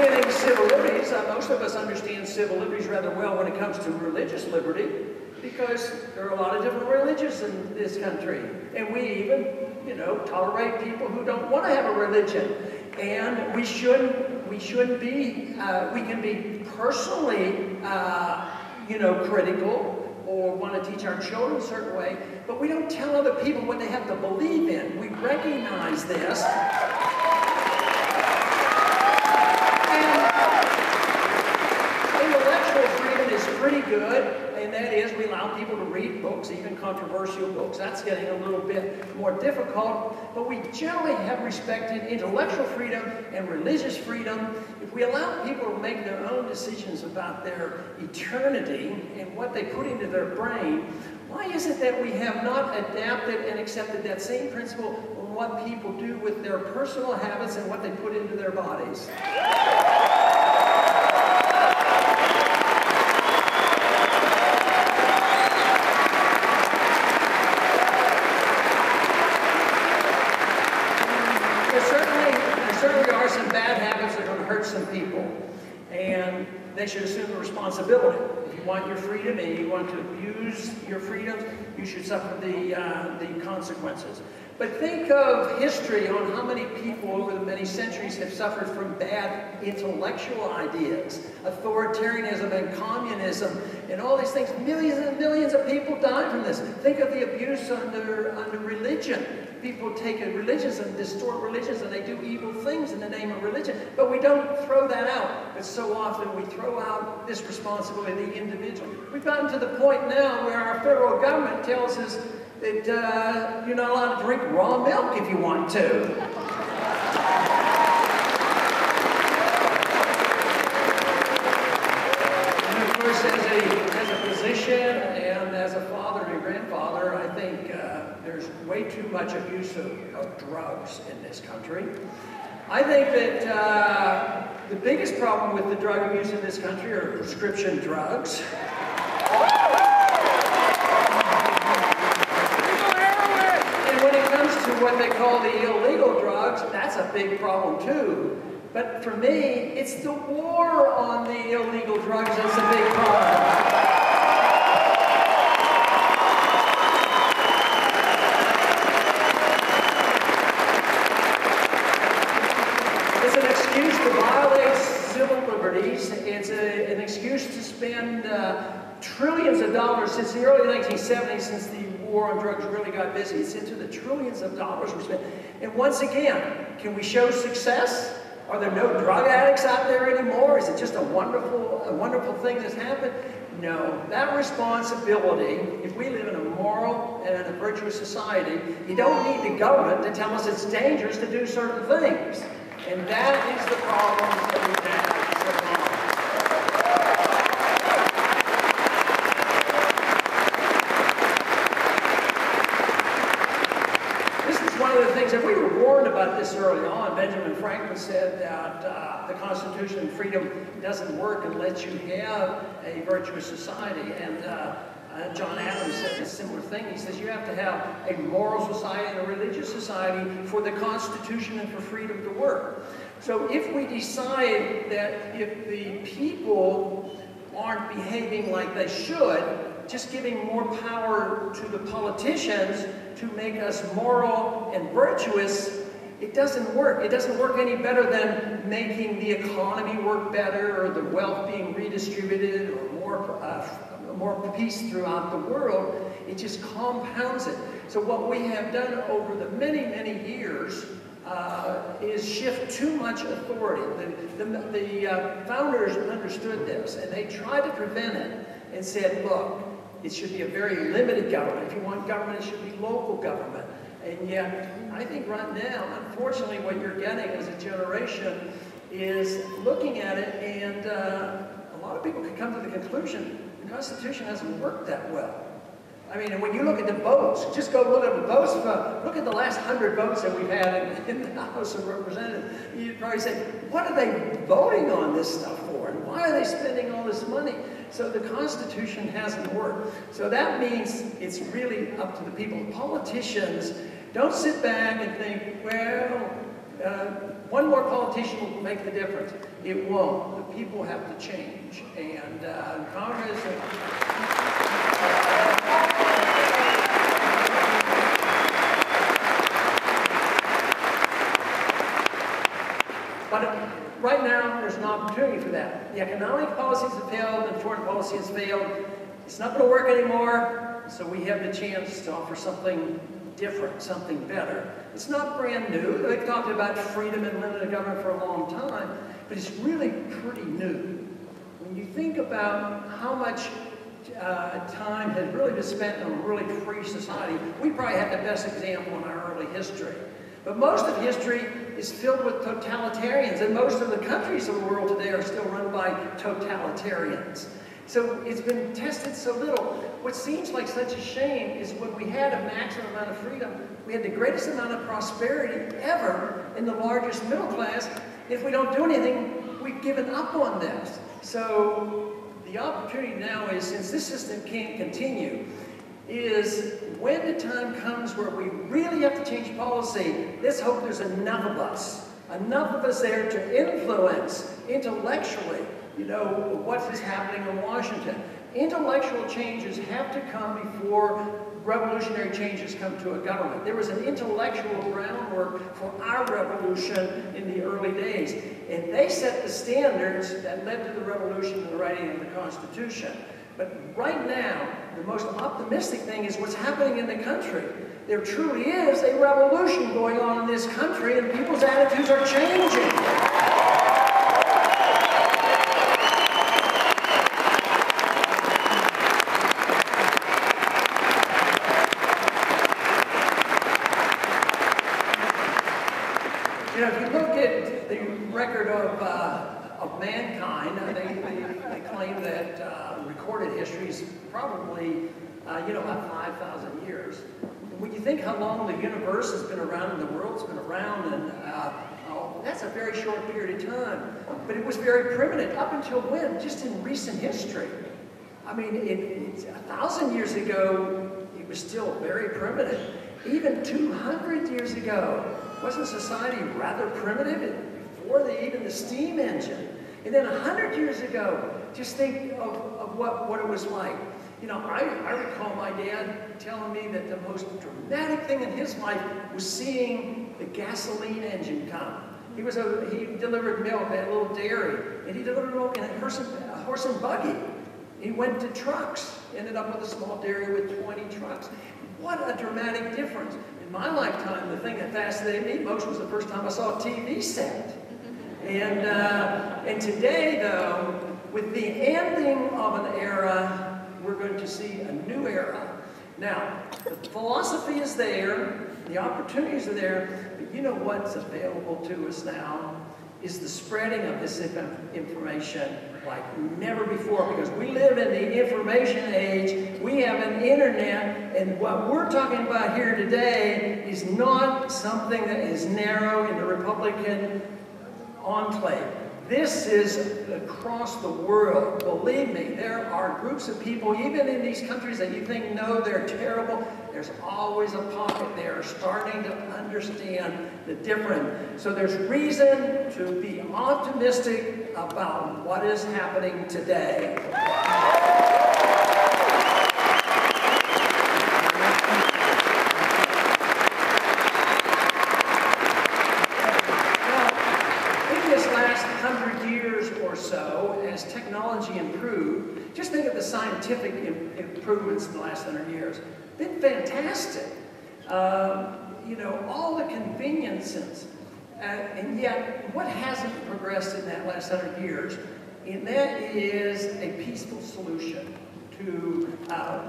understanding civil liberties, most of us understand civil liberties rather well when it comes to religious liberty, because there are a lot of different religions in this country. And we even, you know, tolerate people who don't want to have a religion. And we shouldn't be, we can be personally, you know, critical or want to teach our children a certain way, but we don't tell other people what they have to believe in. We recognize this. Intellectual freedom is pretty good, and that is we allow people to read books, even controversial books. That's getting a little bit more difficult, but we generally have respected intellectual freedom and religious freedom. If we allow people to make their own decisions about their eternity and what they put into their brain, why is it that we have not adapted and accepted that same principle on what people do with their personal habits and what they put into their bodies? Some people, and they should assume the responsibility. If you want your freedom and you want to abuse your freedom, you should suffer the consequences. But think of history on how many people over the many centuries have suffered from bad intellectual ideas, authoritarianism and communism, and all these things. Millions and millions of people died from this. Think of the abuse under religion. People take religions and distort religions, and they do evil things in the name of religion. But we don't throw that out. But so often we throw out this responsibility of the individual. We've gotten to the point now where our federal government tells us that you're not allowed to drink raw milk if you want to. And of course, as a physician and as a father and a grandfather, I think there's way too much abuse of drugs in this country. I think that the biggest problem with the drug abuse in this country are prescription drugs. To what they call the illegal drugs, that's a big problem too. But for me, it's the war on the illegal drugs that's a big problem. It's an excuse to violate civil liberties. It's an excuse to spend trillions of dollars since the early 1970s, since the war on drugs really got busy. It's into the trillions of dollars we spent. And once again, can we show success? Are there no drug addicts out there anymore? Is it just a wonderful thing that's happened? No. That responsibility, if we live in a moral and a virtuous society, you don't need the government to tell us it's dangerous to do certain things. And that is the problem that we've had. If we were warned about this early on, Benjamin Franklin said that the Constitution and freedom doesn't work unless you have a virtuous society. And John Adams said a similar thing. He says you have to have a moral society and a religious society for the Constitution and for freedom to work. So if we decide that if the people aren't behaving like they should, just giving more power to the politicians to make us moral and virtuous, it doesn't work. It doesn't work any better than making the economy work better, or the wealth being redistributed, or more peace throughout the world. It just compounds it. So what we have done over the many, many years is shift too much authority. The founders understood this, and they tried to prevent it and said, look, it should be a very limited government. If you want government, it should be local government. And yet, I think right now, unfortunately, what you're getting as a generation is looking at it, and a lot of people can come to the conclusion the Constitution hasn't worked that well. I mean, when you look at the votes, just go look at the votes. Look at the last 100 votes that we've had in the House of Representatives. You'd probably say, what are they voting on this stuff for? And why are they spending all this money? So the Constitution hasn't worked. So that means it's really up to the people. Politicians don't sit back and think, well, one more politician will make the difference. It won't. The people have to change. And Congress... But right now, there's an opportunity for that. The economic policies have failed, and foreign policy has failed. It's not going to work anymore, so we have the chance to offer something different, something better. It's not brand new. They've talked about freedom and limited government for a long time, but it's really pretty new. When you think about how much time has really been spent in a really free society, we probably have the best example in our early history. But most of history is filled with totalitarians, and most of the countries of the world today are still run by totalitarians. So it's been tested so little. What seems like such a shame is when we had a maximum amount of freedom, we had the greatest amount of prosperity ever in the largest middle class. If we don't do anything, we've given up on this. So the opportunity now is, since this system can't continue, is when the time comes where we really have to change policy, let's hope there's enough of us there to influence intellectually, you know, what is happening in Washington. Intellectual changes have to come before revolutionary changes come to a government. There was an intellectual groundwork for our revolution in the early days, and they set the standards that led to the revolution and the writing of the Constitution. But right now, the most optimistic thing is what's happening in the country. There truly is a revolution going on in this country, and people's attitudes are changing. You know, if you look at the record of mankind, they claim that recorded history is probably, you know, about 5,000 years. And when you think how long the universe has been around and the world's been around, and that's a very short period of time. But it was very primitive. Up until when? Just in recent history. I mean, 1,000 years ago, it was still very primitive. Even 200 years ago, wasn't society rather primitive before even the steam engine? And then 100 years ago, just think of what it was like. You know, I recall my dad telling me that the most dramatic thing in his life was seeing the gasoline engine come. He delivered milk at a little dairy, and he delivered milk in a horse and buggy. He went to trucks, ended up with a small dairy with 20 trucks. What a dramatic difference. In my lifetime, the thing that fascinated me most was the first time I saw a TV set. And today, though, with the ending of an era, we're going to see a new era. Now, the philosophy is there, the opportunities are there, but you know what's available to us now is the spreading of this information like never before, because we live in the information age. We have an internet, and what we're talking about here today is not something that is narrow in the Republican enclave. This is across the world. Believe me, there are groups of people, even in these countries that you think, no, they're terrible. There's always a pocket there starting to understand the difference. So there's reason to be optimistic about what is happening today. As technology improved, just think of the scientific improvements in the last 100 years. Been fantastic. You know, all the conveniences. And yet, what hasn't progressed in that last 100 years? And that is a peaceful solution to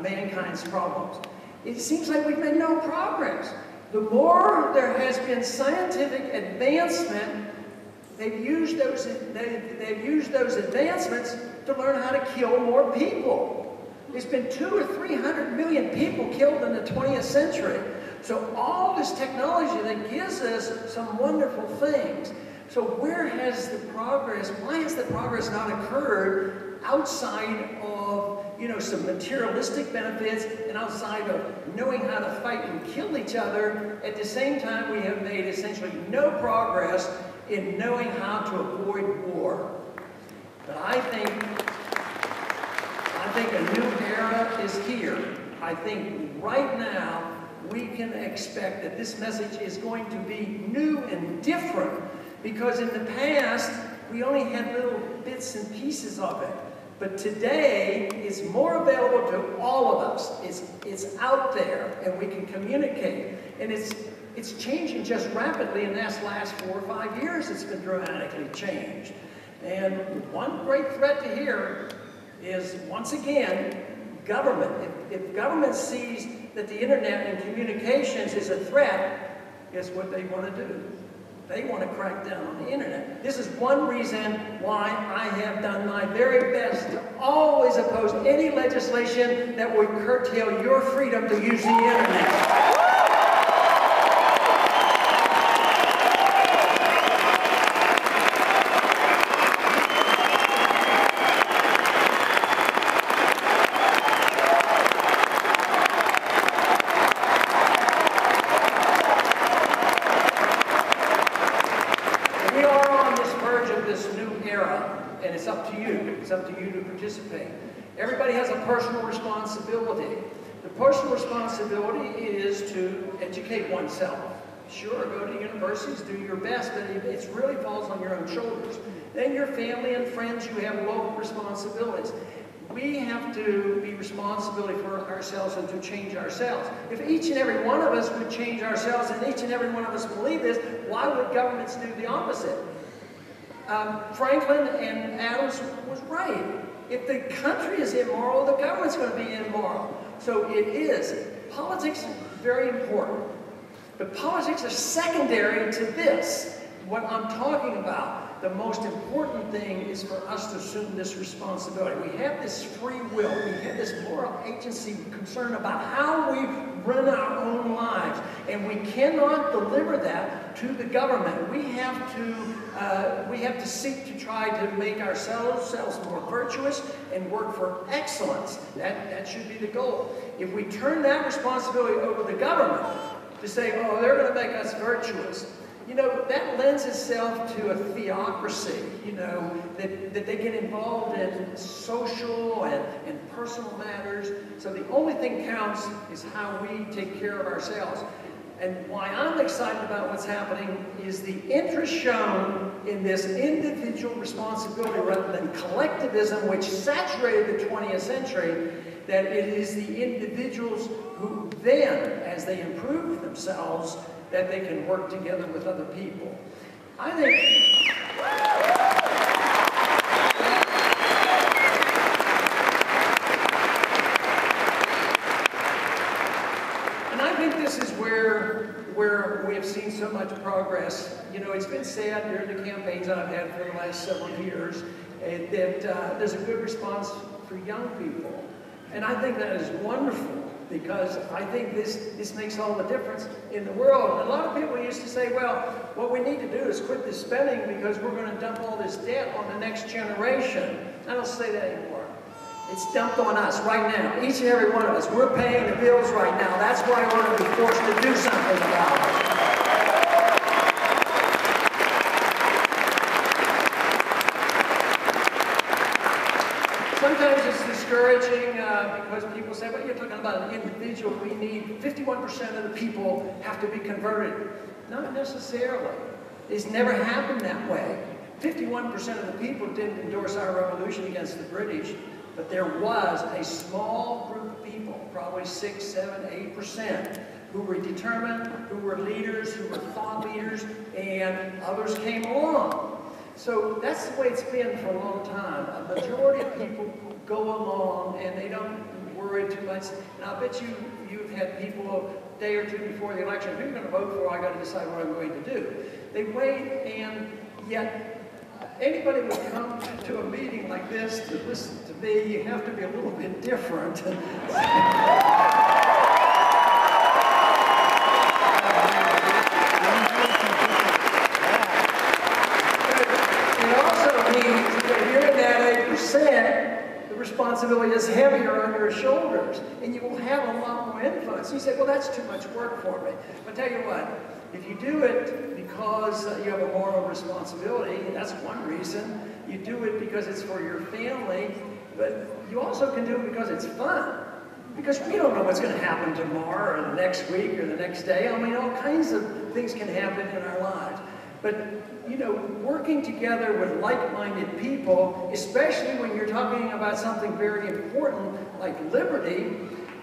mankind's problems. It seems like we've made no progress. The more there has been scientific advancement, they've used those advancements to learn how to kill more people. There's been 200 or 300 million people killed in the 20th century. So all this technology that gives us some wonderful things. So where has the progress, why has the progress not occurred outside of, you know, some materialistic benefits, and outside of knowing how to fight and kill each other, at the same time we have made essentially no progress in knowing how to avoid war. But I think a new era is here. I think right now we can expect that this message is going to be new and different, because in the past we only had little bits and pieces of it. But today it's more available to all of us. It's out there and we can communicate. And it's changing just rapidly in this last 4 or 5 years. It's been dramatically changed. And one great threat to here is, once again, government. If government sees that the internet and communications is a threat, guess what they want to do? They want to crack down on the internet. This is one reason why I have done my very best to always oppose any legislation that would curtail your freedom to use the internet. Everybody has a personal responsibility. The personal responsibility is to educate oneself. Sure, go to universities, do your best, but it really falls on your own shoulders. Then your family and friends, you have local responsibilities. We have to be responsible for ourselves and to change ourselves. If each and every one of us would change ourselves and each and every one of us believe this, why would governments do the opposite? Franklin and Adams was right. If the country is immoral, the government's going to be immoral. So it is. Politics is very important. But politics are secondary to this. What I'm talking about, the most important thing is for us to assume this responsibility. We have this free will. We have this moral agency concern about how we run our own lives. And we cannot deliver that to the government. We have to seek to try to make ourselves more virtuous and work for excellence. That should be the goal. If we turn that responsibility over to the government to say, oh, they're going to make us virtuous, you know, that lends itself to a theocracy, you know, that they get involved in social and personal matters. So the only thing counts is how we take care of ourselves. And why I'm excited about what's happening is the interest shown in this individual responsibility rather than collectivism, which saturated the 20th century, that it is the individuals who then, as they improve themselves, that they can work together with other people. I think this is where we have seen so much progress. You know, it's been said during the campaigns I've had for the last several years that there's a good response for young people. And I think that is wonderful, because I think this makes all the difference in the world. And a lot of people used to say, well, what we need to do is quit this spending because we're going to dump all this debt on the next generation. I don't say that anymore. It's dumped on us right now, each and every one of us. We're paying the bills right now. That's why we're going to be forced to do something about it. Sometimes it's discouraging because people say, well, you're talking about an individual. We need 51% of the people have to be converted. Not necessarily. It's never happened that way. 51% of the people didn't endorse our revolution against the British, but there was a small group of people, probably 6, 7, 8%, who were determined, who were leaders, who were thought leaders, and others came along. So that's the way it's been for a long time. A majority of people go along and they don't worry too much. And I bet you've had people a day or two before the election, who are you going to vote for? I got to decide what I'm going to do. They wait, and yet anybody would come to a meeting like this to listen to me. You have to be a little bit different. The responsibility is heavier governments. You say, well, that's too much work for me. But tell you what, if you do it because you have a moral responsibility, that's one reason. You do it because it's for your family, but you also can do it because it's fun. Because we don't know what's going to happen tomorrow or the next week or the next day. I mean, all kinds of things can happen in our lives. But, you know, working together with like-minded people, especially when you're talking about something very important like liberty,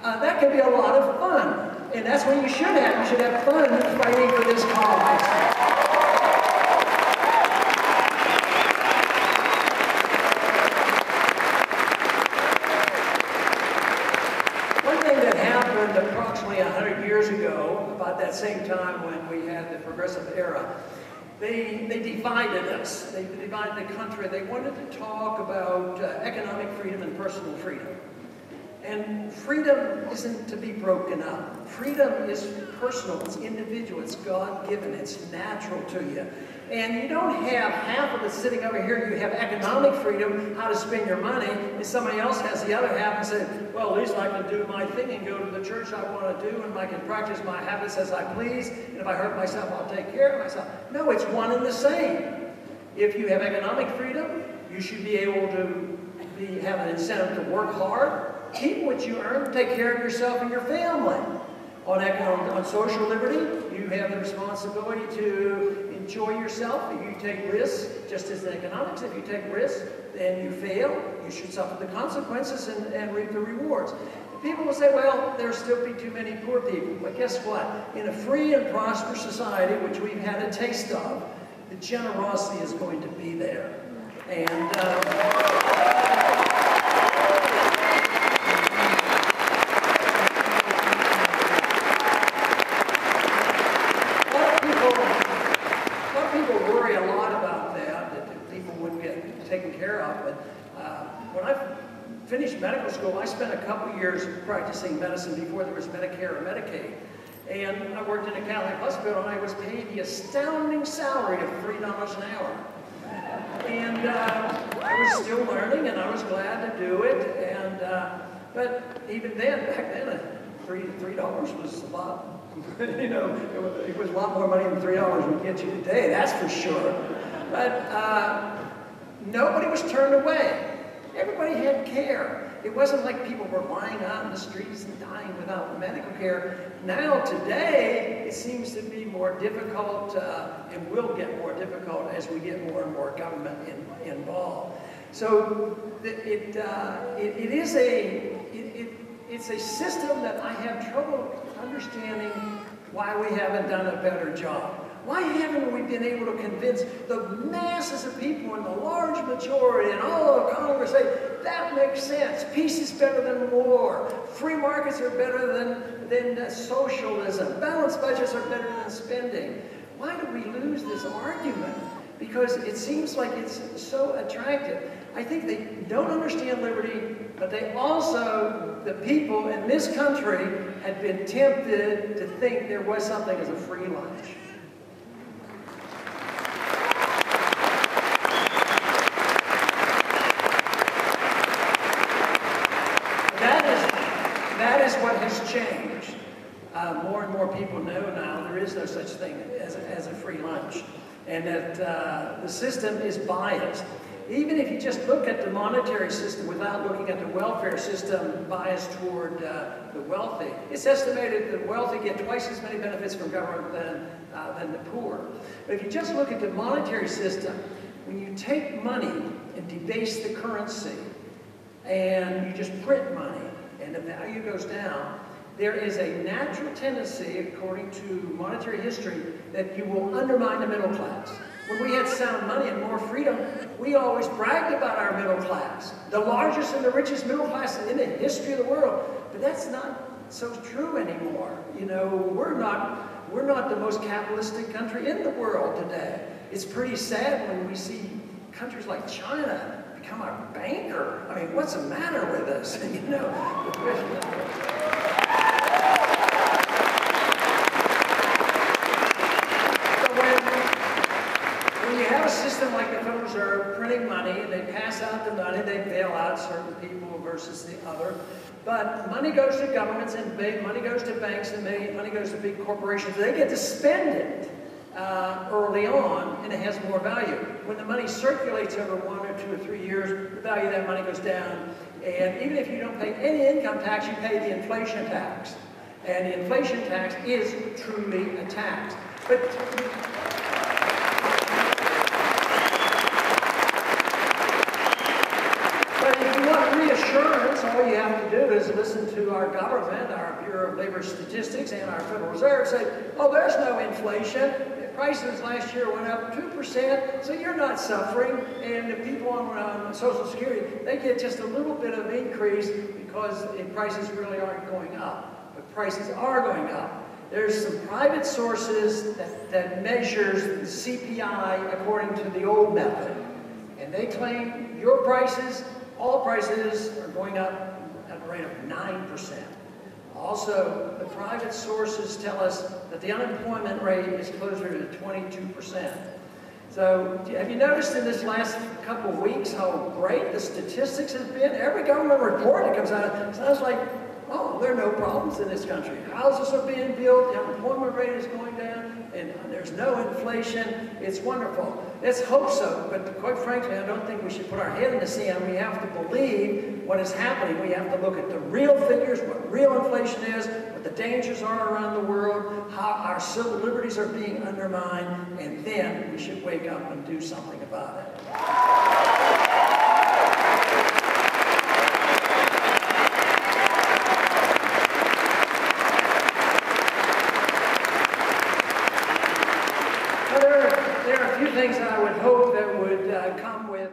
that can be a lot of fun. And that's what you should have. You should have fun fighting for this cause. Approximately 100 years ago, about that same time when we had the progressive era, they divided us. They divided the country. They wanted to talk about economic freedom and personal freedom. And freedom isn't to be broken up. Freedom is personal, it's individual, it's God-given, it's natural to you. And you don't have half of it sitting over here. You have economic freedom, how to spend your money, and somebody else has the other half and says, well, at least I can do my thing and go to the church I want to do, and I can practice my habits as I please, and if I hurt myself, I'll take care of myself. No, it's one and the same. If you have economic freedom, you should be able to have an incentive to work hard, keep what you earn, take care of yourself and your family. On social liberty, you have the responsibility to enjoy yourself. If you take risks, just as in economics, if you take risks and you fail, you should suffer the consequences and reap the rewards. People will say, well, there'll still be too many poor people. But guess what? In a free and prosperous society, which we've had a taste of, the generosity is going to be there. And taken care of, but when I finished medical school, I spent a couple years practicing medicine before there was Medicare or Medicaid. And I worked in a Catholic hospital, and I was paid the astounding salary of $3 an hour. And I was still learning, and I was glad to do it. And but even then, back then, $3 was a lot. You know, it was a lot more money than $3 would get you today. That's for sure. But nobody was turned away. Everybody had care. It wasn't like people were lying out in the streets and dying without medical care. Now, today, it seems to be more difficult and will get more difficult as we get more and more government involved. So it's a system that I have trouble understanding why we haven't done a better job. Why haven't we been able to convince the masses of people in the large majority and all of Congress say, that makes sense, peace is better than war, free markets are better than socialism, balanced budgets are better than spending? Why do we lose this argument? Because it seems like it's so attractive. I think they don't understand liberty, but they also, the people in this country, had been tempted to think there was something as a free lunch. That is what has changed. More and more people know now there is no such thing as a free lunch, and that the system is biased. Even if you just look at the monetary system without looking at the welfare system biased toward the wealthy, it's estimated that the wealthy get twice as many benefits from government than the poor. But if you just look at the monetary system, when you take money and debase the currency, and you just print money, and the value goes down, there is a natural tendency, according to monetary history, that you will undermine the middle class. When we had sound money and more freedom, we always bragged about our middle class, the largest and the richest middle class in the history of the world. But that's not so true anymore. You know, we're not the most capitalistic country in the world today. It's pretty sad when we see countries like China become our banker. I mean, what's the matter with us? You know. When you have a system like the Federal Reserve printing money, and they pass out the money, they bail out certain people versus the other. But money goes to governments and money goes to banks and money goes to big corporations. They get to spend it early on, and it has more value. When the money circulates over 1 or 2 or 3 years, the value of that money goes down. And even if you don't pay any income tax, you pay the inflation tax. And the inflation tax is truly a tax. But if you want reassurance, all you have to do is listen to our government, our Bureau of Labor Statistics, and our Federal Reserve say, oh, there's no inflation. Prices last year went up 2%, so you're not suffering. And the people on Social Security, they get just a little bit of increase because the prices really aren't going up. But prices are going up. There's some private sources that measures the CPI according to the old method. And they claim your prices, all prices are going up at a rate of 9%. Also, the private sources tell us that the unemployment rate is closer to 22%. So, have you noticed in this last couple of weeks how great the statistics have been? Every government report that comes out sounds like, oh, there are no problems in this country. Houses are being built, the unemployment rate is going down, and there's no inflation. It's wonderful. Let's hope so, but quite frankly, I don't think we should put our head in the sand. We have to believe what is happening. We have to look at the real figures, what real inflation is, what the dangers are around the world, how our civil liberties are being undermined, and then we should wake up and do something about it. There are a few things I would hope that would come with